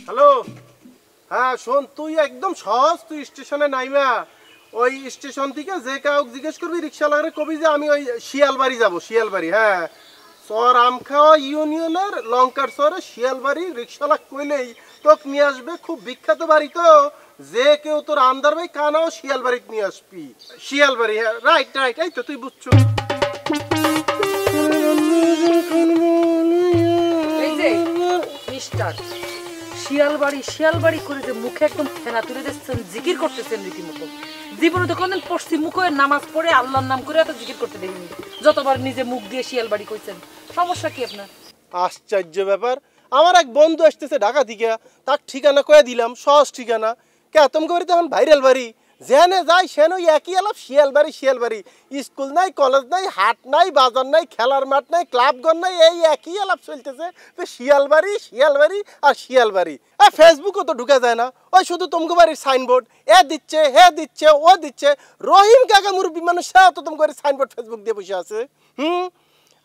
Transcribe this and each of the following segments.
Hello, হ্যাঁ শোন, তুই একদম সহজ, তুই স্টেশনে নাইমা ওই স্টেশন থেকে যে কাউকে জিজ্ঞেস করবি রিক্সাওয়ালারে কবি যে আমি ওই শিয়ালবাড়ি যাব, শিয়ালবাড়ি। হ্যাঁ, চর আমখাওয়া ইউনিয়নের লঙ্কার চরে শিয়ালবাড়ি রিক্সাওয়ালা কইলেই তোকে নিয়ে আসবে। খুব বিখ্যাত বাড়ি তো, যে কেউ তোর আন্দার ভাই কানাও শিয়ালবাড়িতে নিয়ে আসবি। শিয়ালবাড়ি, হ্যাঁ রাইট রাইট, এই তো তুই বুঝছো। এই যে মিস্টার শিয়ালবাড়ি শিয়ালবাড়ি করে যে মুখে একদম ফেনা তুলে দিচ্ছেন, জিকির করতেছেন রীতিমতো। জীবনে তো কোনদিন পড়ছি মুখে নামাজ পড়ে আল্লাহর নাম করে এত জিকির করতে দেখিনি। যতবার নিজে মুখ দিয়ে শিয়ালবাড়ি কইছেন, সমস্যা কি আপনার? আশ্চর্য ব্যাপার, আমার এক বন্ধু আসতেছে ঢাকা থেকে, তার ঠিকানা কয়ে দিলাম, সহজ ঠিকানা। কে তোমাকে বাড়িতে এখন ভাইরাল বাড়ি, যেখানে যাই সেন ওই একই আলাপ, শিয়ালবাড়ি শিয়ালবাড়ি। স্কুল নাই, কলেজ নাই, হাট নাই, বাজার নাই, খেলার মাঠ নাই, ক্লাবঘর নাই, এই একই আলাপ চলতেছে। শিয়ালবাড়ি শিয়ালবাড়ি আর শিয়ালবাড়ি। ফেসবুকও তো ঢুকে যায় না, ওই শুধু তোমাকে বাড়ির সাইনবোর্ড এ দিচ্ছে, হে দিচ্ছে, ও দিচ্ছে। রহিম কাকা মুরব্বী মানুষ, সেও তো তোমাকে বাড়ির সাইনবোর্ড ফেসবুক দিয়ে বসে আছে।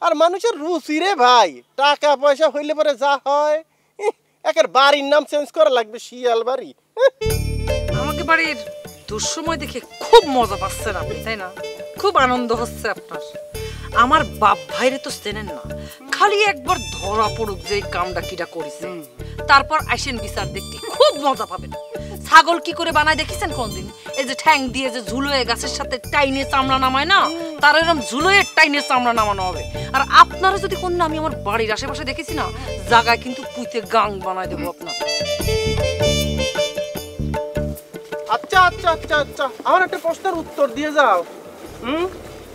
আর মানুষের রুচি রে ভাই, টাকা পয়সা হইলে পরে যা হয়, একের বাড়ির নাম চেঞ্জ করা লাগবে, শিয়ালবাড়ি। আমাকে বাড়ির দুঃসময় দেখে খুব মজা পাচ্ছেন আপনি, তাই না? খুব আনন্দ হচ্ছে আপনার। আমার বাপ ভাইরে তো চেনেন না, খালি একবার ধরা পড়ুক যে কামটা কিটা করেছে, তারপর আইসেন বিচার দেখতে, খুব মজা পাবেন। ছাগল কি করে বানায় দেখেছেন কোনদিন? এই যে ঠ্যাং দিয়ে যে ঝুলোয় গাছের সাথে টাইনে চামড়া নামায় না, তার এরকম ঝুলোয় টাইনে চামড়া নামানো হবে। আর আপনারা যদি কোন আমি আমার বাড়ির আশেপাশে দেখেছি না, জায়গায় কিন্তু পুঁতে গাং বানায় দেবো আপনার। আচ্ছা আচ্ছা আচ্ছা আচ্ছা, আমার একটা প্রশ্নের উত্তর দিয়ে যাও।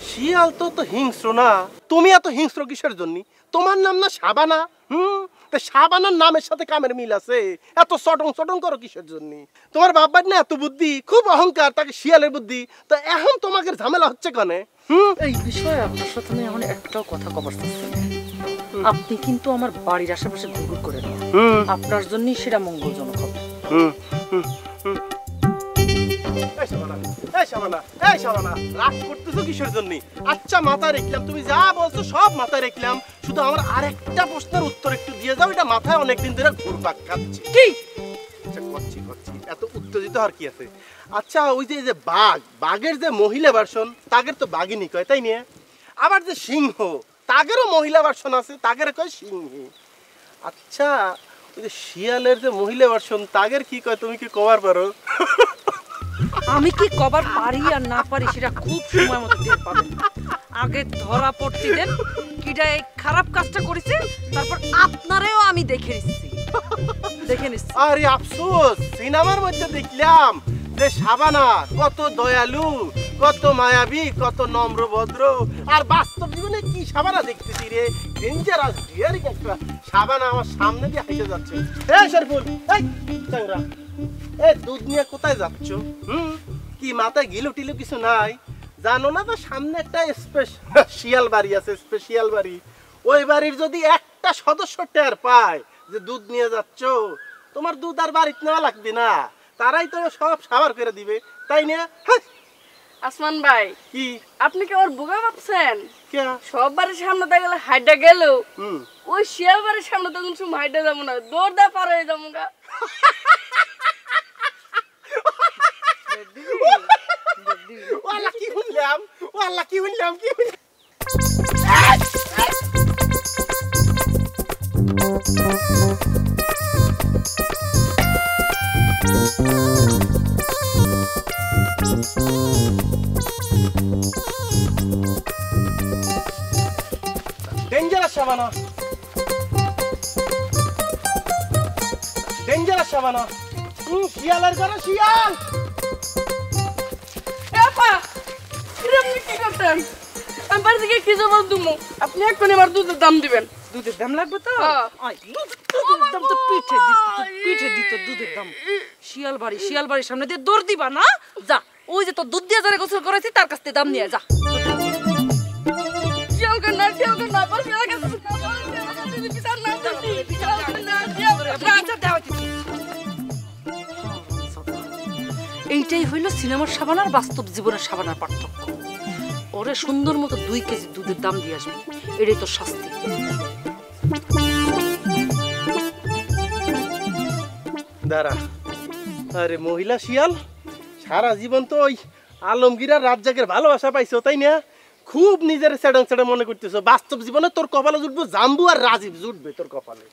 শিয়াল তো তো হিংস্র না, তুমি এত হিংস্র কিসের জন্য? তোমার নাম না সাবানা? তা সাবানার নামের সাথে কামের মিল আছে, এত চটং চটং করো কিসের জন্য? তোমার বাবার না এত বুদ্ধি, খুব অহংকার, তাকে শিয়ালের বুদ্ধি। তো এখন তোমাকে ঝামেলা হচ্ছে কেন? এই বিষয়ে আপনার সাথে আমি এখন একটাও কথা কবার চাচ্ছি না। আপনি কিন্তু আমার বাড়ির আশেপাশে ঘুরঘুর করে না, আপনার জন্যই সেটা মঙ্গলজনক হবে। রাগ করতেছো কিসের জন্য? আচ্ছা মাথায় রাখলাম, তুমি যা বলছো সব মাথায় রাখলাম, শুধু আমার আরেকটা প্রশ্নের উত্তর একটু দিয়ে যাও, এটা মাথায় অনেকদিন ধরে ঘুরপাক খাচ্ছে। কি? আচ্ছা করছি, এত উত্তেজিত আর কি আছে? আচ্ছা ওই যে বাঘের যে মহিলা ভার্সন, তাগের তো বাঘিনী কয়, তাই নিয়ে? আবার যে সিংহ, তাগেরও মহিলা ভার্সন আছে, তাগের কয় সিংহী। আচ্ছা ওই যে শিয়ালের যে মহিলা ভার্সন, তাগের কি কয়, তুমি কি কবার পারো? আমি কি কবার পারি আর না পারি সেটা খুব সময় মতো টের পাবেন। আগে ধরা পড়তে দেন কিটা এই খারাপ কাজটা করেছে, তারপর আপনারেও আমি দেখে নিচ্ছি। আরে আফসোস, সিনেমার মধ্যে দেখলাম যে সাবানা কত দয়ালু, কত মায়াবী, কত নম্র ভদ্র, আর বাস্তব জীবনে কি সাবানা দেখতেছি রে, ডেঞ্জারাস ডিয়ারিং একটা সাবানা আমার সামনে দিয়ে হেঁটে যাচ্ছে। এই শরীফুল, এই চাংরা, এই দুধ নিয়ে কোথায় যাচ্ছ? কি মাথায় গিলু টিলু কিছু নাই? জানো না তো সামনে একটা শিয়াল বাড়ি আছে, স্পেশাল বাড়ি। ওই বাড়ির যদি একটা সদস্য টের পায় যে দুধ নিয়ে যাচ্ছ, তোমার দুধ আর বাড়িতে নেওয়া লাগবে না, তারাই তো সব সাবার করে দিবে, তাই না? আসমান ভাই, কি আপনি কি ওর বোকা ভাবছেন? কে সব বাড়ির সামনে তো গেলে হাইডা গেল, ওই শিয়াল বাড়ির সামনে তো কিছু হাইডা যাবো না, দৌড় দা পার হয়ে যাবো গা। ওয়াল্লাহ কি শুনলাম, ওয়াল্লাহ কি শুনলাম, কি ডেঞ্জারাস সাবানা, ডেঞ্জারাস সাবানা। শিয়ালের ঘরে শিয়াল। কি করতেন? আমি বাড়ি থেকে কি জবাব দেবো? আপনি এক্ষুনি আমার দুধের দাম দিবেন। দুধের দাম লাগবে তো? হ্যাঁ। দুধের দাম তো পিঠে দিত দুধের দাম। শিয়াল বাড়ির সামনে দিয়ে দৌড় দিবা না? যা, ওই যে তোর দুধ দিয়ে যারা গোসল করেছি তার কাছ থেকে দাম নিয়ে যা। এইটাই হইল সিনেমার সাবান আর বাস্তব জীবনের সাবানের পার্থক্য। ও তোরে সুন্দর মতো 2 কেজি দুধের দাম দিয়ে আসবি, এটাই তোর শাস্তি। দাঁড়া, আরে মহিলা শিয়াল, সারা জীবন তো ওই আলমগীর আর রাজ্জাকের ভালোবাসা পাইছো তাই না? খুব নিজের সেডং সেডং মনে করতেছো, বাস্তব জীবনে তোর কপালে জুটবো জাম্বু আর রাজীব জুটবে তোর কপালে।